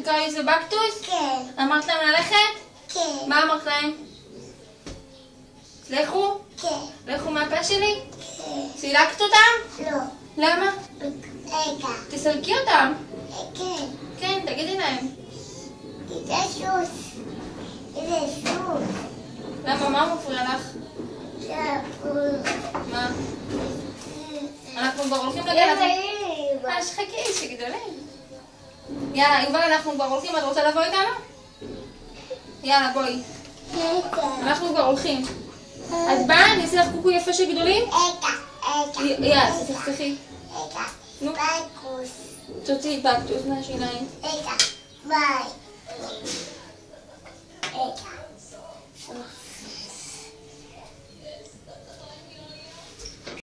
קראי זה בקטוס? כן. אמרת להם ללכת? כן. מה אמרת להם? לכו? כן. לכו מהפה שלי? כן. סילקת אותם? לא. למה? רגע. תסלקי אותם. כן. כן, תגידי להם. זה סוס. זה סוס. למה? מה מפריע לך? מה? אנחנו כבר הולכים לגן. אז חכי, שגדולים. יאללה, יובל, אנחנו כבר הולכים. את רוצה לבוא איתנו? יאללה, בואי. אנחנו כבר הולכים. את באה? אני אעשה לך קוקו יפה של גדולים? יאללה, תצחצחי. נו. תוציאי בקטוס מהשיניים. ביי.